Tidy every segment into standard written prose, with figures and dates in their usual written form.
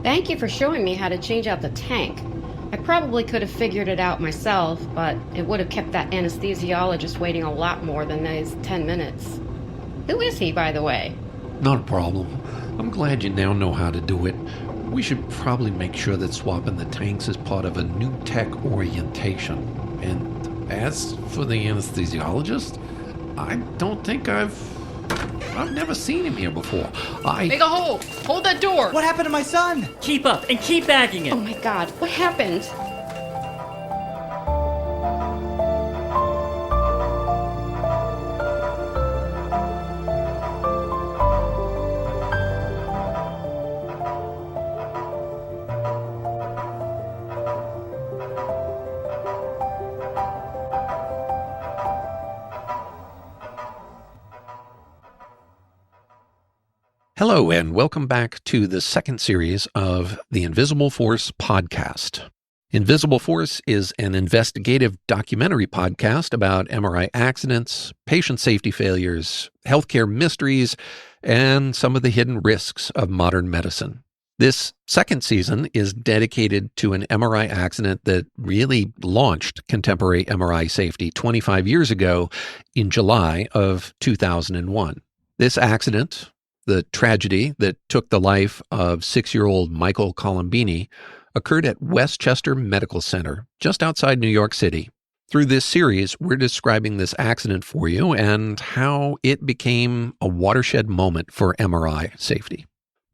Thank you for showing me how to change out the tank. I probably could have figured it out myself, but it would have kept that anesthesiologist waiting a lot more than those 10 minutes. Who is he, by the way? Not a problem. I'm glad you now know how to do it. We should probably make sure that swapping the tanks is part of a new tech orientation. And as for the anesthesiologist, I don't think I've never seen him here before. Make a hole! Hold that door! What happened to my son? Keep up and keep bagging it. Oh my god, what happened? Hello, and welcome back to the second series of the Invisible Force podcast. Invisible Force is an investigative documentary podcast about MRI accidents, patient safety failures, healthcare mysteries, and some of the hidden risks of modern medicine. This second season is dedicated to an MRI accident that really launched contemporary MRI safety 25 years ago in July of 2001. This accident, the tragedy that took the life of 6-year-old Michael Colombini, occurred at Westchester Medical Center, just outside New York City. Through this series, we're describing this accident for you and how it became a watershed moment for MRI safety.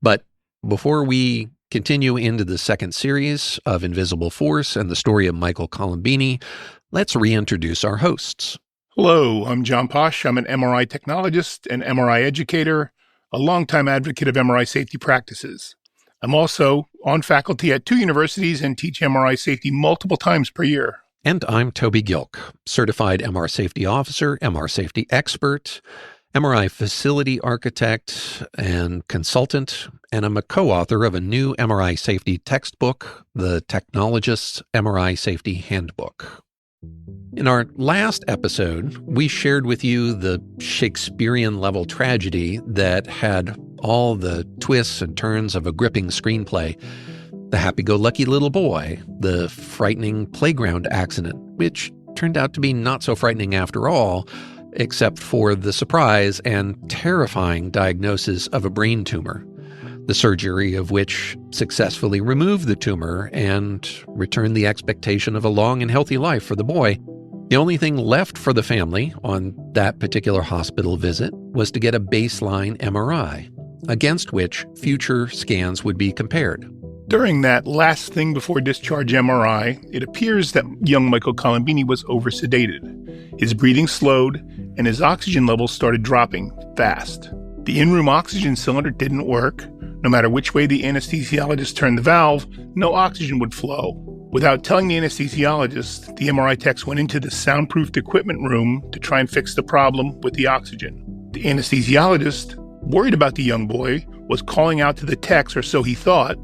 But before we continue into the second series of Invisible Force and the story of Michael Colombini, let's reintroduce our hosts. Hello, I'm John Posh. I'm an MRI technologist and MRI educator, a longtime advocate of MRI safety practices. I'm also on faculty at 2 universities and teach MRI safety multiple times per year. And I'm Toby Gilk, certified MR safety officer, MR safety expert, MRI facility architect and consultant, and I'm a co-author of a new MRI safety textbook, the Technologist's MRI Safety Handbook. In our last episode, we shared with you the Shakespearean-level tragedy that had all the twists and turns of a gripping screenplay. The happy-go-lucky little boy, the frightening playground accident, which turned out to be not so frightening after all, except for the surprise and terrifying diagnosis of a brain tumor, the surgery of which successfully removed the tumor and returned the expectation of a long and healthy life for the boy. The only thing left for the family on that particular hospital visit was to get a baseline MRI, against which future scans would be compared. During that last thing before discharge MRI, it appears that young Michael Colombini was oversedated. His breathing slowed, and his oxygen levels started dropping fast. The in-room oxygen cylinder didn't work. No matter which way the anesthesiologist turned the valve, no oxygen would flow. Without telling the anesthesiologist, the MRI techs went into the soundproofed equipment room to try and fix the problem with the oxygen. The anesthesiologist, worried about the young boy, was calling out to the techs, or so he thought,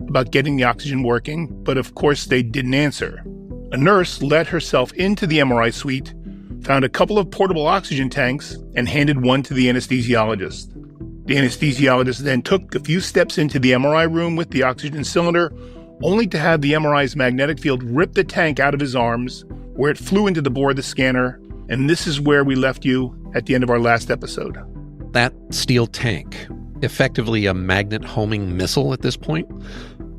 about getting the oxygen working, but of course they didn't answer. A nurse let herself into the MRI suite, found a couple of portable oxygen tanks, and handed one to the anesthesiologist. The anesthesiologist then took a few steps into the MRI room with the oxygen cylinder, only to have the MRI's magnetic field rip the tank out of his arms, where it flew into the bore of the scanner, and this is where we left you at the end of our last episode. That steel tank, effectively a magnet homing missile at this point,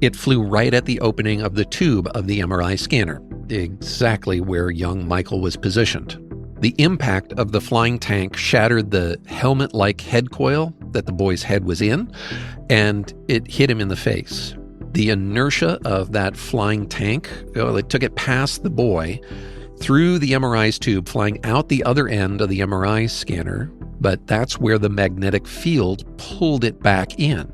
it flew right at the opening of the tube of the MRI scanner, exactly where young Michael was positioned. The impact of the flying tank shattered the helmet-like head coil that the boy's head was in, and it hit him in the face. The inertia of that flying tank, it took it past the boy, through the MRI's tube, flying out the other end of the MRI scanner, but that's where the magnetic field pulled it back in.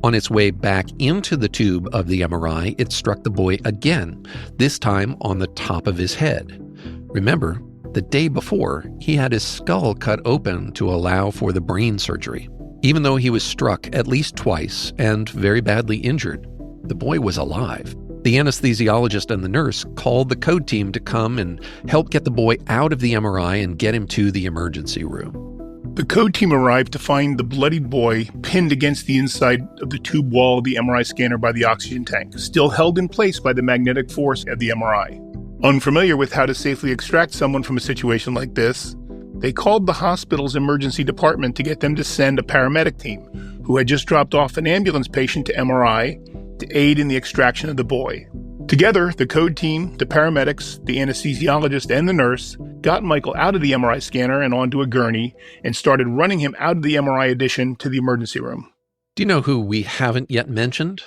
On its way back into the tube of the MRI, it struck the boy again, this time on the top of his head. Remember, the day before, he had his skull cut open to allow for the brain surgery. Even though he was struck at least twice and very badly injured, the boy was alive. The anesthesiologist and the nurse called the code team to come and help get the boy out of the MRI and get him to the emergency room. The code team arrived to find the bloodied boy pinned against the inside of the tube wall of the MRI scanner by the oxygen tank, still held in place by the magnetic force of the MRI. Unfamiliar with how to safely extract someone from a situation like this, they called the hospital's emergency department to get them to send a paramedic team who had just dropped off an ambulance patient to MRI to aid in the extraction of the boy. Together, the code team, the paramedics, the anesthesiologist, and the nurse got Michael out of the MRI scanner and onto a gurney and started running him out of the MRI addition to the emergency room. Do you know who we haven't yet mentioned?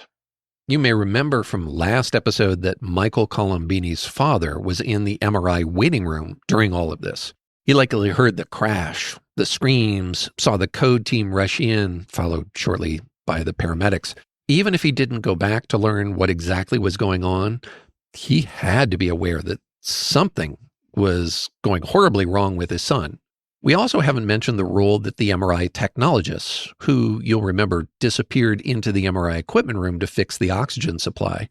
You may remember from last episode that Michael Colombini's father was in the MRI waiting room during all of this. He likely heard the crash, the screams, saw the code team rush in, followed shortly by the paramedics. Even if he didn't go back to learn what exactly was going on, he had to be aware that something was going horribly wrong with his son. We also haven't mentioned the role that the MRI technologists, who you'll remember disappeared into the MRI equipment room to fix the oxygen supply,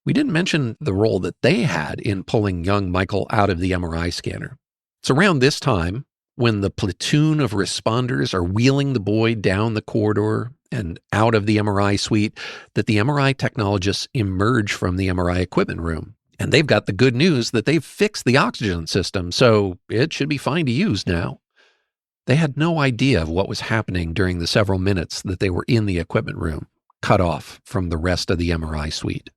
we didn't mention the role that they had in pulling young Michael out of the MRI scanner. It's around this time, when the platoon of responders are wheeling the boy down the corridor and out of the MRI suite, that the MRI technologists emerge from the MRI equipment room. And they've got the good news that they've fixed the oxygen system, so it should be fine to use now. They had no idea of what was happening during the several minutes that they were in the equipment room, cut off from the rest of the MRI suite.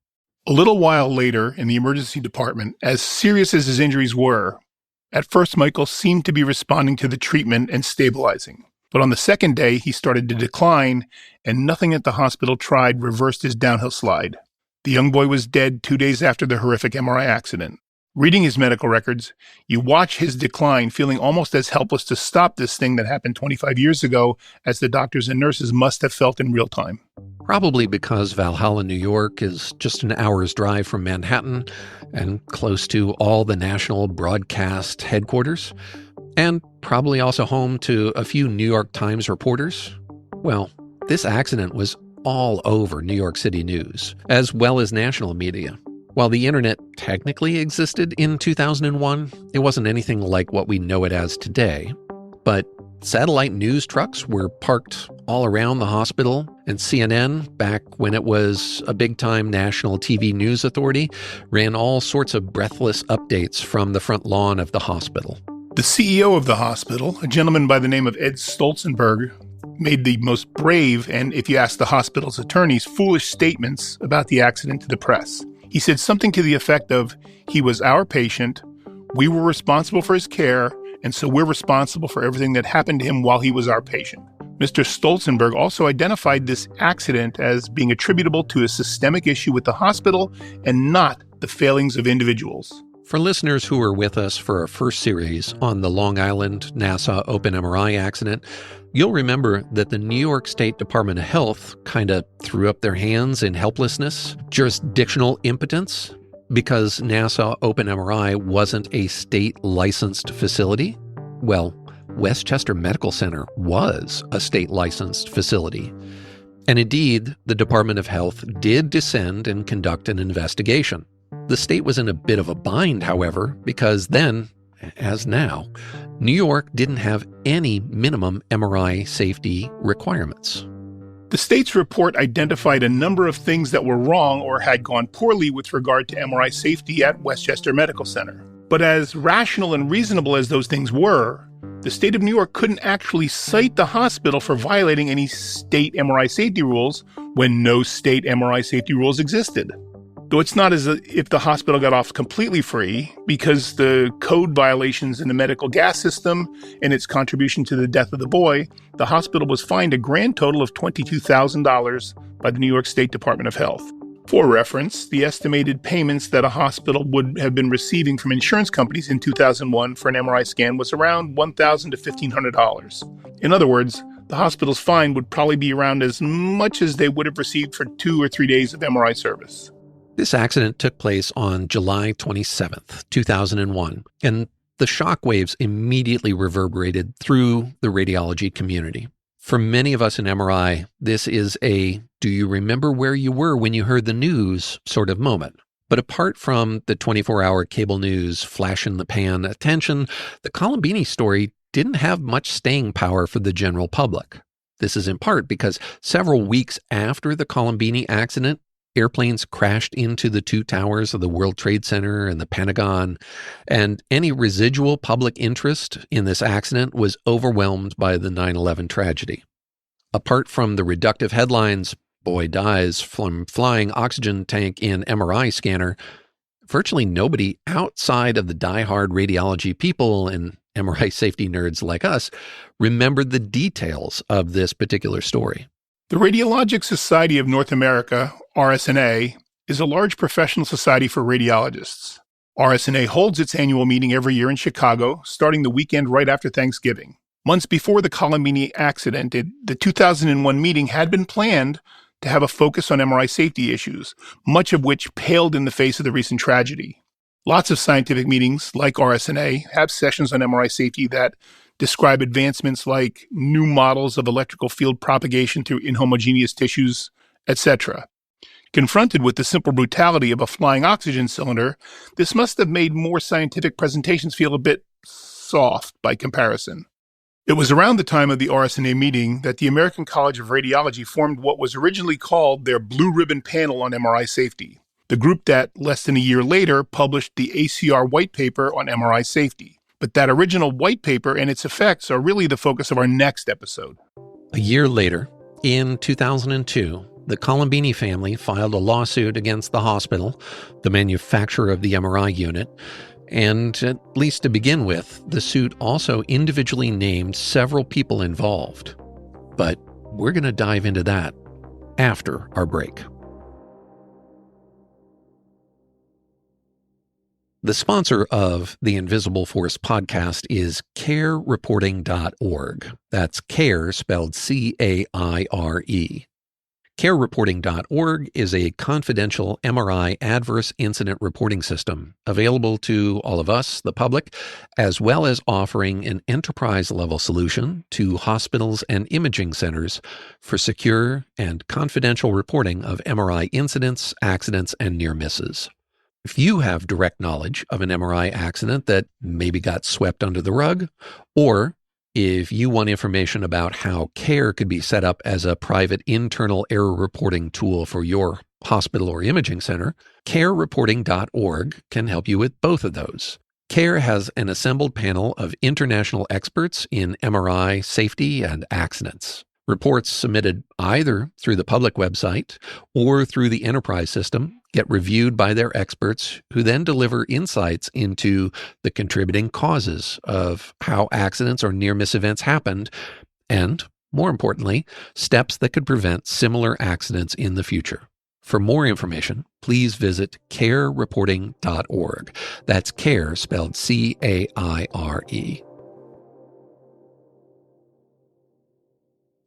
A little while later, in the emergency department, as serious as his injuries were, at first Michael seemed to be responding to the treatment and stabilizing. But on the second day, he started to decline, and nothing at the hospital tried reversed his downhill slide. The young boy was dead 2 days after the horrific MRI accident. Reading his medical records, you watch his decline, feeling almost as helpless to stop this thing that happened 25 years ago as the doctors and nurses must have felt in real time. Probably because Valhalla, New York is just an hour's drive from Manhattan and close to all the national broadcast headquarters, and probably also home to a few New York Times reporters. Well, this accident was all over New York City news, as well as national media. While the internet technically existed in 2001, it wasn't anything like what we know it as today. But satellite news trucks were parked all around the hospital, and CNN, back when it was a big-time national TV news authority, ran all sorts of breathless updates from the front lawn of the hospital. The CEO of the hospital, a gentleman by the name of Ed Stolzenberg, made the most brave and, if you ask the hospital's attorneys, foolish statements about the accident to the press. He said something to the effect of, "He was our patient, we were responsible for his care, and so we're responsible for everything that happened to him while he was our patient." Mr. Stolzenberg also identified this accident as being attributable to a systemic issue with the hospital and not the failings of individuals. For listeners who were with us for our first series on the Long Island NASA open MRI accident, you'll remember that the New York State Department of Health kind of threw up their hands in helplessness, jurisdictional impotence, because NASA open MRI wasn't a state-licensed facility. Well, Westchester Medical Center was a state-licensed facility. And indeed, the Department of Health did descend and conduct an investigation. The state was in a bit of a bind, however, because then, as now, New York didn't have any minimum MRI safety requirements. The state's report identified a number of things that were wrong or had gone poorly with regard to MRI safety at Westchester Medical Center. But as rational and reasonable as those things were, the state of New York couldn't actually cite the hospital for violating any state MRI safety rules when no state MRI safety rules existed. Though it's not as if the hospital got off completely free, because the code violations in the medical gas system and its contribution to the death of the boy, the hospital was fined a grand total of $22,000 by the New York State Department of Health. For reference, the estimated payments that a hospital would have been receiving from insurance companies in 2001 for an MRI scan was around $1,000 to $1,500. In other words, the hospital's fine would probably be around as much as they would have received for 2 or 3 days of MRI service. This accident took place on July 27th, 2001, and the shockwaves immediately reverberated through the radiology community. For many of us in MRI, this is a "do you remember where you were when you heard the news" sort of moment. But apart from the 24-hour cable news flash-in-the-pan attention, the Colombini story didn't have much staying power for the general public. This is in part because several weeks after the Colombini accident, airplanes crashed into the two towers of the World Trade Center and the Pentagon, and any residual public interest in this accident was overwhelmed by the 9/11 tragedy. Apart from the reductive headlines, "Boy dies from flying oxygen tank in MRI scanner," virtually nobody outside of the diehard radiology people and MRI safety nerds like us remembered the details of this particular story. The Radiologic Society of North America, RSNA, is a large professional society for radiologists. RSNA holds its annual meeting every year in Chicago, starting the weekend right after Thanksgiving. Months before the Colombini accident, the 2001 meeting had been planned to have a focus on MRI safety issues, much of which paled in the face of the recent tragedy. Lots of scientific meetings, like RSNA, have sessions on MRI safety that describe advancements like new models of electrical field propagation through inhomogeneous tissues, etc. Confronted with the simple brutality of a flying oxygen cylinder, this must have made more scientific presentations feel a bit soft by comparison. It was around the time of the RSNA meeting that the American College of Radiology formed what was originally called their Blue Ribbon Panel on MRI Safety, the group that, less than a year later, published the ACR white paper on MRI safety. But that original white paper and its effects are really the focus of our next episode. A year later, in 2002, the Colombini family filed a lawsuit against the hospital, the manufacturer of the MRI unit, and at least to begin with, the suit also individually named several people involved. But we're going to dive into that after our break. The sponsor of the Invisible Force podcast is carereporting.org. That's CARE spelled C-A-I-R-E. Carereporting.org is a confidential MRI adverse incident reporting system available to all of us, the public, as well as offering an enterprise-level solution to hospitals and imaging centers for secure and confidential reporting of MRI incidents, accidents, and near misses. If you have direct knowledge of an MRI accident that maybe got swept under the rug, or if you want information about how CARE could be set up as a private internal error reporting tool for your hospital or imaging center, carereporting.org can help you with both of those. CARE has an assembled panel of international experts in MRI safety and accidents. Reports submitted either through the public website or through the enterprise system get reviewed by their experts, who then deliver insights into the contributing causes of how accidents or near-miss events happened, and, more importantly, steps that could prevent similar accidents in the future. For more information, please visit carereporting.org. That's CARE spelled C-A-I-R-E.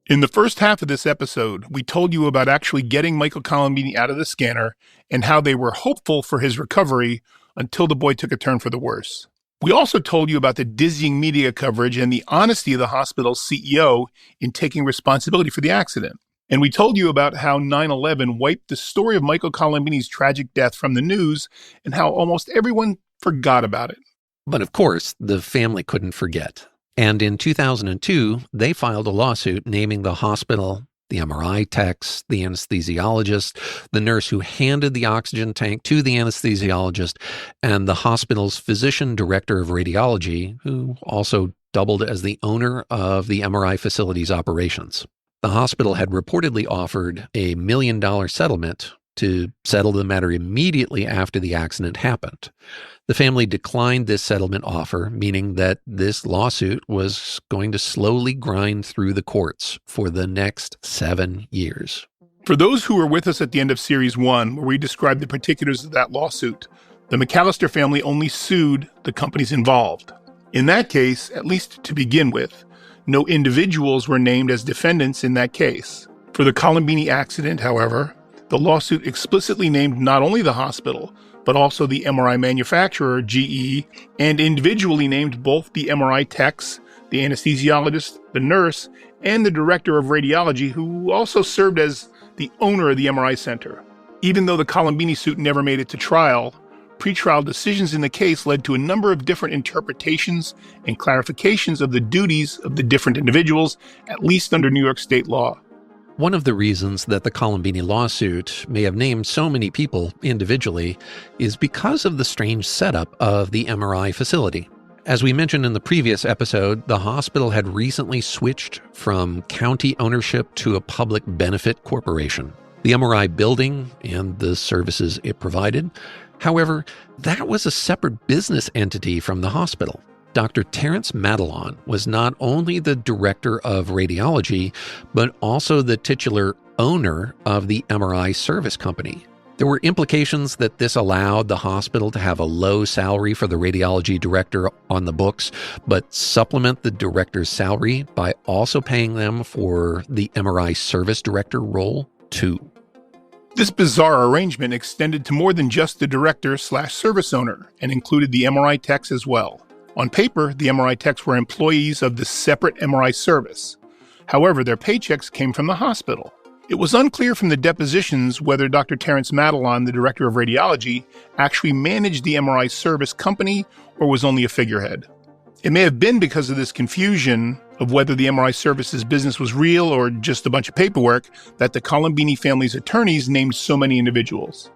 In the first half of this episode, we told you about actually getting Michael Colombini out of the scanner and how they were hopeful for his recovery until the boy took a turn for the worse. We also told you about the dizzying media coverage and the honesty of the hospital's CEO in taking responsibility for the accident. And we told you about how 9/11 wiped the story of Michael Colombini's tragic death from the news and how almost everyone forgot about it. But of course, the family couldn't forget. And in 2002, they filed a lawsuit naming the hospital, the MRI techs, the anesthesiologist, the nurse who handed the oxygen tank to the anesthesiologist, and the hospital's physician director of radiology, who also doubled as the owner of the MRI facility's operations. The hospital had reportedly offered a $1 million settlement to settle the matter immediately after the accident happened. The family declined this settlement offer, meaning that this lawsuit was going to slowly grind through the courts for the next 7 years. For those who were with us at the end of Series 1, where we described the particulars of that lawsuit, the McAllister family only sued the companies involved. In that case, at least to begin with, no individuals were named as defendants in that case. For the Colombini accident, however, the lawsuit explicitly named not only the hospital, but also the MRI manufacturer, GE, and individually named both the MRI techs, the anesthesiologist, the nurse, and the director of radiology, who also served as the owner of the MRI center. Even though the Colombini suit never made it to trial, pretrial decisions in the case led to a number of different interpretations and clarifications of the duties of the different individuals, at least under New York state law. One of the reasons that the Colombini lawsuit may have named so many people individually is because of the strange setup of the MRI facility. As we mentioned in the previous episode, the hospital had recently switched from county ownership to a public benefit corporation. The MRI building and the services it provided, however, that was a separate business entity from the hospital. Dr. Terrence Madelon was not only the director of radiology, but also the titular owner of the MRI service company. There were implications that this allowed the hospital to have a low salary for the radiology director on the books, but supplement the director's salary by also paying them for the MRI service director role too. This bizarre arrangement extended to more than just the director/service owner and included the MRI techs as well. On paper, the MRI techs were employees of the separate MRI service. However, their paychecks came from the hospital. It was unclear from the depositions whether Dr. Terrence Madelon, the director of radiology, actually managed the MRI service company or was only a figurehead. It may have been because of this confusion of whether the MRI services business was real or just a bunch of paperwork that the Colombini family's attorneys named so many individuals.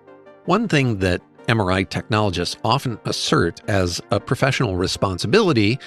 One thing that MRI technologists often assert as a professional responsibility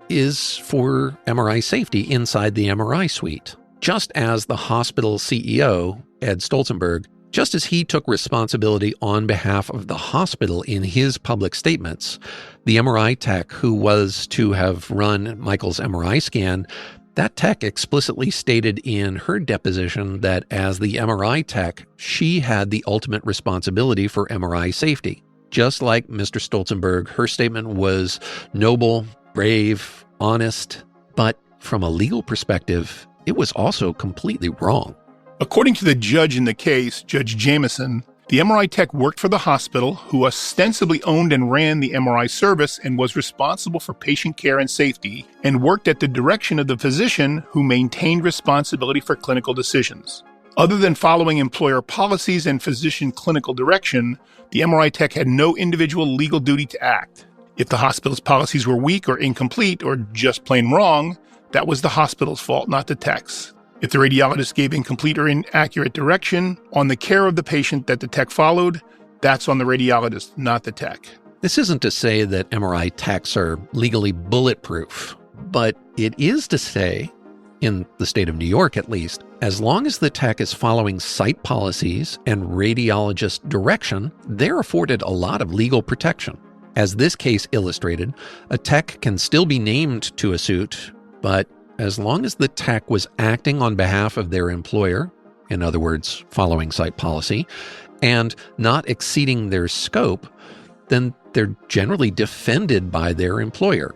is for MRI safety inside the MRI suite. Just as the hospital CEO, Ed Stolzenberg, just as he took responsibility on behalf of the hospital in his public statements, the MRI tech who was to have run Michael's MRI scan, that tech explicitly stated in her deposition that as the MRI tech, she had the ultimate responsibility for MRI safety. Just like Mr. Stolzenberg, her statement was noble, brave, honest, but from a legal perspective, it was also completely wrong. According to the judge in the case, Judge Jameson, the MRI tech worked for the hospital, who ostensibly owned and ran the MRI service and was responsible for patient care and safety, and worked at the direction of the physician who maintained responsibility for clinical decisions. Other than following employer policies and physician clinical direction, the MRI tech had no individual legal duty to act. If the hospital's policies were weak or incomplete or just plain wrong, that was the hospital's fault, not the tech's. If the radiologist gave incomplete or inaccurate direction on the care of the patient that the tech followed, that's on the radiologist, not the tech. This isn't to say that MRI techs are legally bulletproof, but it is to say, in the state of New York at least, as long as the tech is following site policies and radiologist direction, they're afforded a lot of legal protection. As this case illustrated, a tech can still be named to a suit, but as long as the tech was acting on behalf of their employer, in other words, following site policy, and not exceeding their scope, then they're generally defended by their employer,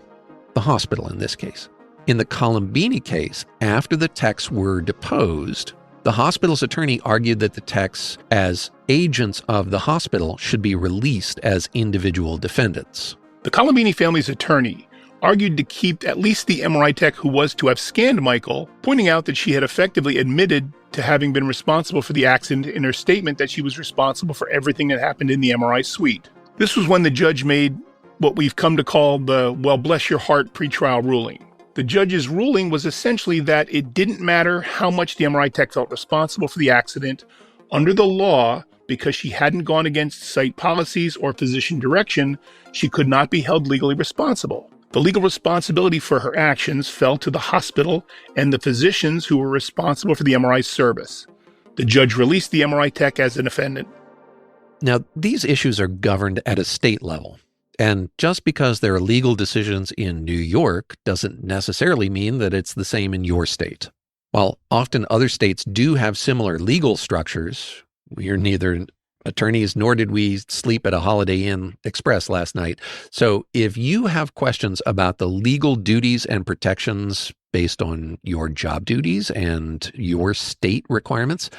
the hospital in this case. In the Colombini case, after the techs were deposed, the hospital's attorney argued that the techs, as agents of the hospital, should be released as individual defendants. The Colombini family's attorney argued to keep at least the MRI tech who was to have scanned Michael, pointing out that she had effectively admitted to having been responsible for the accident in her statement that she was responsible for everything that happened in the MRI suite. This was when the judge made what we've come to call the, well, bless your heart pretrial ruling. The judge's ruling was essentially that it didn't matter how much the MRI tech felt responsible for the accident under the law, because she hadn't gone against site policies or physician direction, she could not be held legally responsible. The legal responsibility for her actions fell to the hospital and the physicians who were responsible for the MRI service. The judge released the MRI tech as a defendant. Now, these issues are governed at a state level. And just because there are legal decisions in New York doesn't necessarily mean that it's the same in your state. While often other states do have similar legal structures, we are neither attorneys nor did we sleep at a Holiday Inn Express last night. So if you have questions about the legal duties and protections based on your job duties and your state requirements,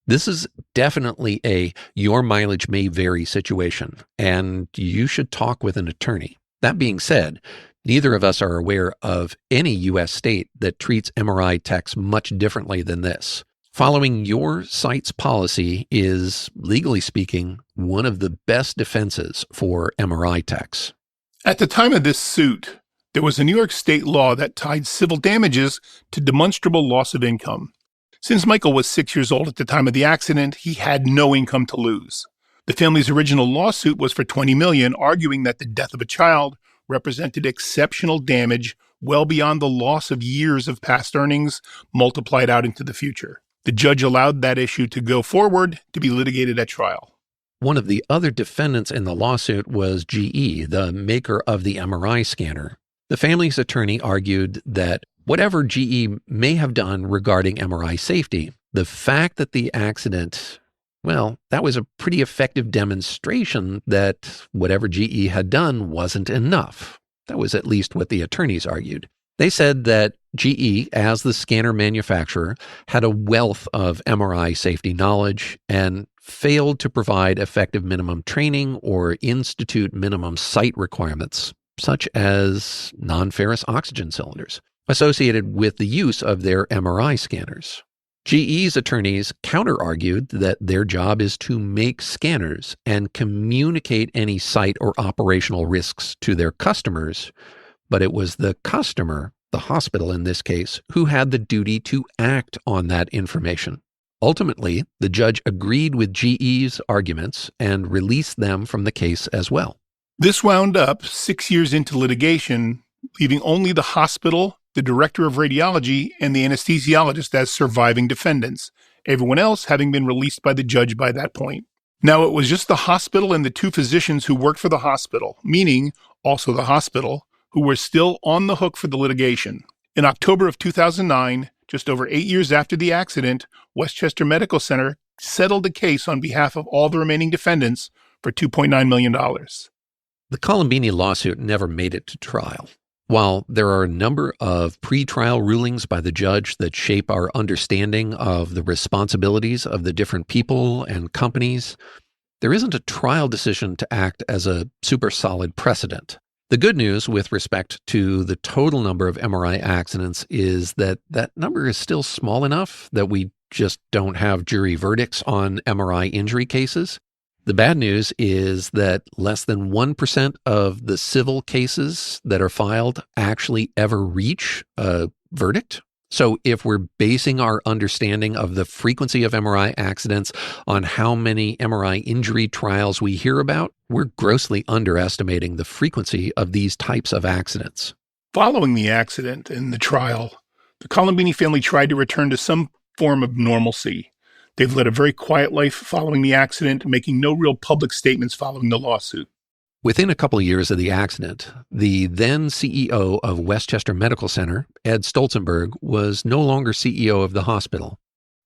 this is definitely a your mileage may vary situation, and you should talk with an attorney. That being said, neither of us are aware of any U.S. state that treats MRI techs much differently than this. Following your site's policy is, legally speaking, one of the best defenses for MRI techs. At the time of this suit, there was a New York state law that tied civil damages to demonstrable loss of income. Since Michael was 6 years old at the time of the accident, he had no income to lose. The family's original lawsuit was for $20 million, arguing that the death of a child represented exceptional damage well beyond the loss of years of past earnings multiplied out into the future. The judge allowed that issue to go forward to be litigated at trial. One of the other defendants in the lawsuit was GE, the maker of the MRI scanner. The family's attorney argued that whatever GE may have done regarding MRI safety, the fact that the accident, well, that was a pretty effective demonstration that whatever GE had done wasn't enough. That was at least what the attorneys argued. They said that GE, as the scanner manufacturer, had a wealth of MRI safety knowledge and failed to provide effective minimum training or institute minimum site requirements, such as non-ferrous oxygen cylinders, associated with the use of their MRI scanners. GE's attorneys counter-argued that their job is to make scanners and communicate any site or operational risks to their customers, but it was the customer, the hospital in this case, who had the duty to act on that information. Ultimately, the judge agreed with GE's arguments and released them from the case as well. This wound up 6 years into litigation, leaving only the hospital, the director of radiology, and the anesthesiologist as surviving defendants, everyone else having been released by the judge by that point. Now, it was just the hospital and the two physicians who worked for the hospital, meaning also the hospital, who were still on the hook for the litigation. In October of 2009, just over 8 years after the accident, Westchester Medical Center settled the case on behalf of all the remaining defendants for $2.9 million. The Colombini lawsuit never made it to trial. While there are a number of pretrial rulings by the judge that shape our understanding of the responsibilities of the different people and companies, there isn't a trial decision to act as a super solid precedent. The good news with respect to the total number of MRI accidents is that that number is still small enough that we just don't have jury verdicts on MRI injury cases. The bad news is that less than 1% of the civil cases that are filed actually ever reach a verdict. So if we're basing our understanding of the frequency of MRI accidents on how many MRI injury trials we hear about, we're grossly underestimating the frequency of these types of accidents. Following the accident and the trial, the Colombini family tried to return to some form of normalcy. They've led a very quiet life following the accident, making no real public statements following the lawsuit. Within a couple of years of the accident, the then CEO of Westchester Medical Center, Ed Stolzenberg, was no longer CEO of the hospital.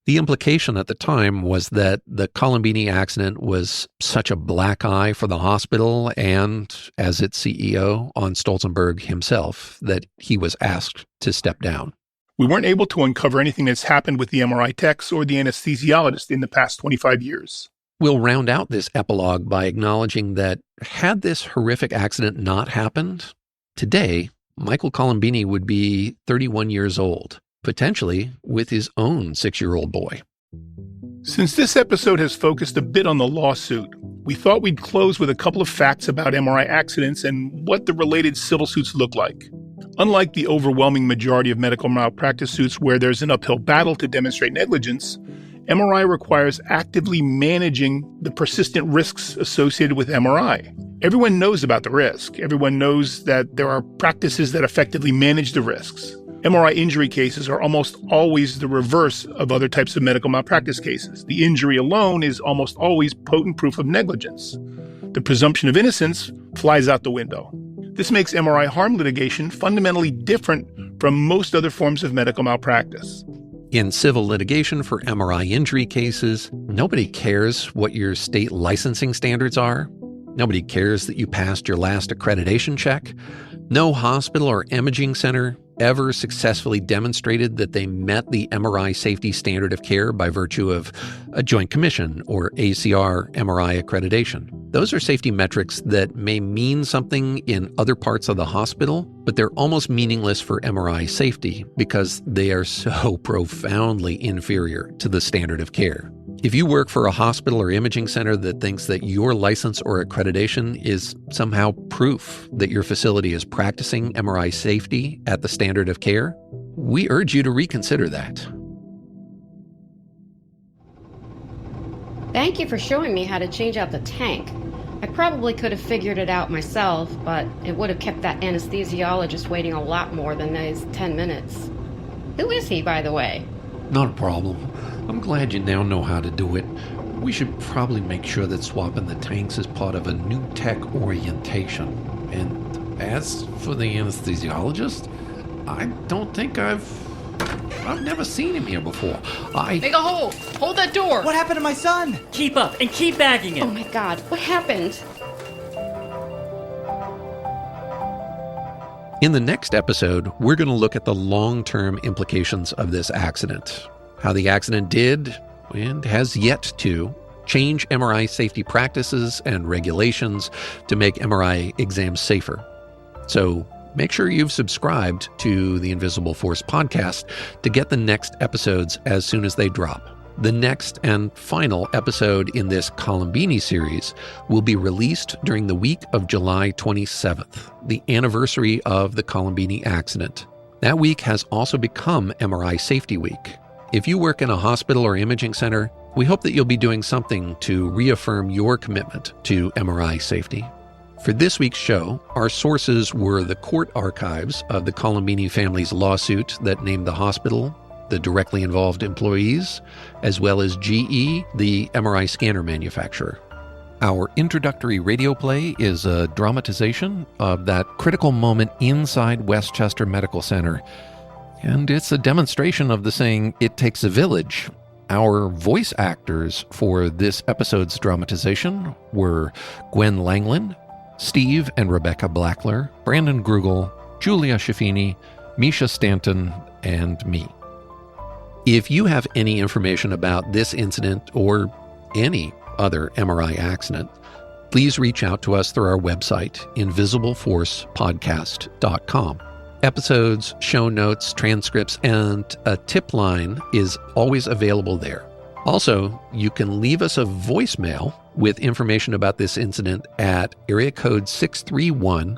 The implication at the time was that the Colombini accident was such a black eye for the hospital and, as its CEO, on Stolzenberg himself, that he was asked to step down. We weren't able to uncover anything that's happened with the MRI techs or the anesthesiologist in the past 25 years. We'll round out this epilogue by acknowledging that had this horrific accident not happened, today, Michael Colombini would be 31 years old, potentially with his own 6-year-old boy. Since this episode has focused a bit on the lawsuit, we thought we'd close with a couple of facts about MRI accidents and what the related civil suits look like. Unlike the overwhelming majority of medical malpractice suits where there's an uphill battle to demonstrate negligence, MRI requires actively managing the persistent risks associated with MRI. Everyone knows about the risk. Everyone knows that there are practices that effectively manage the risks. MRI injury cases are almost always the reverse of other types of medical malpractice cases. The injury alone is almost always potent proof of negligence. The presumption of innocence flies out the window. This makes MRI harm litigation fundamentally different from most other forms of medical malpractice. In civil litigation for MRI injury cases, nobody cares what your state licensing standards are. Nobody cares that you passed your last accreditation check. No hospital or imaging center ever successfully demonstrated that they met the MRI safety standard of care by virtue of a Joint Commission or ACR MRI accreditation. Those are safety metrics that may mean something in other parts of the hospital, but they're almost meaningless for MRI safety because they are so profoundly inferior to the standard of care. If you work for a hospital or imaging center that thinks that your license or accreditation is somehow proof that your facility is practicing MRI safety at the standard of care, we urge you to reconsider that. Thank you for showing me how to change out the tank. I probably could have figured it out myself, but it would have kept that anesthesiologist waiting a lot more than those 10 minutes. Who is he, by the way? Not a problem. I'm glad you now know how to do it. We should probably make sure that swapping the tanks is part of a new tech orientation. And as for the anesthesiologist, I don't think I've never seen him here before. Make a hole! Hold that door! What happened to my son? Keep up and keep bagging Oh him. my God, what happened? In the next episode, we're going to look at the long-term implications of this accident. How the accident did, and has yet to, change MRI safety practices and regulations to make MRI exams safer. So make sure you've subscribed to the Invisible Force podcast to get the next episodes as soon as they drop. The next and final episode in this Colombini series will be released during the week of July 27th, the anniversary of the Colombini accident. That week has also become MRI Safety Week. If you work in a hospital or imaging center, we hope that you'll be doing something to reaffirm your commitment to MRI safety. For this week's show, our sources were the court archives of the Colombini family's lawsuit that named the hospital, the directly involved employees, as well as GE, the MRI scanner manufacturer. Our introductory radio play is a dramatization of that critical moment inside Westchester Medical Center. And it's a demonstration of the saying, "It takes a village." Our voice actors for this episode's dramatization were Gwen Langlin, Steve and Rebecca Blackler, Brandon Grugel, Julia Schaffini, Misha Stanton, and me. If you have any information about this incident or any other MRI accident, please reach out to us through our website, invisibleforcepodcast.com. Episodes, show notes, transcripts, and a tip line is always available there. Also, you can leave us a voicemail with information about this incident at area code 631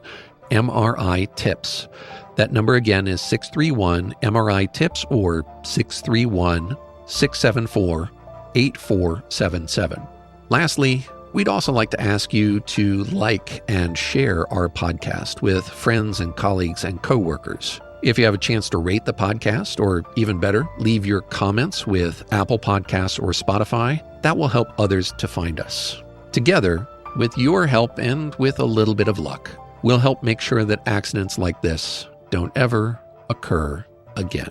MRI TIPS. That number again is 631 MRI TIPS or 631-674-8477. Lastly, we'd also like to ask you to like and share our podcast with friends and colleagues and coworkers. If you have a chance to rate the podcast, or even better, leave your comments with Apple Podcasts or Spotify, that will help others to find us. Together, with your help and with a little bit of luck, we'll help make sure that accidents like this don't ever occur again.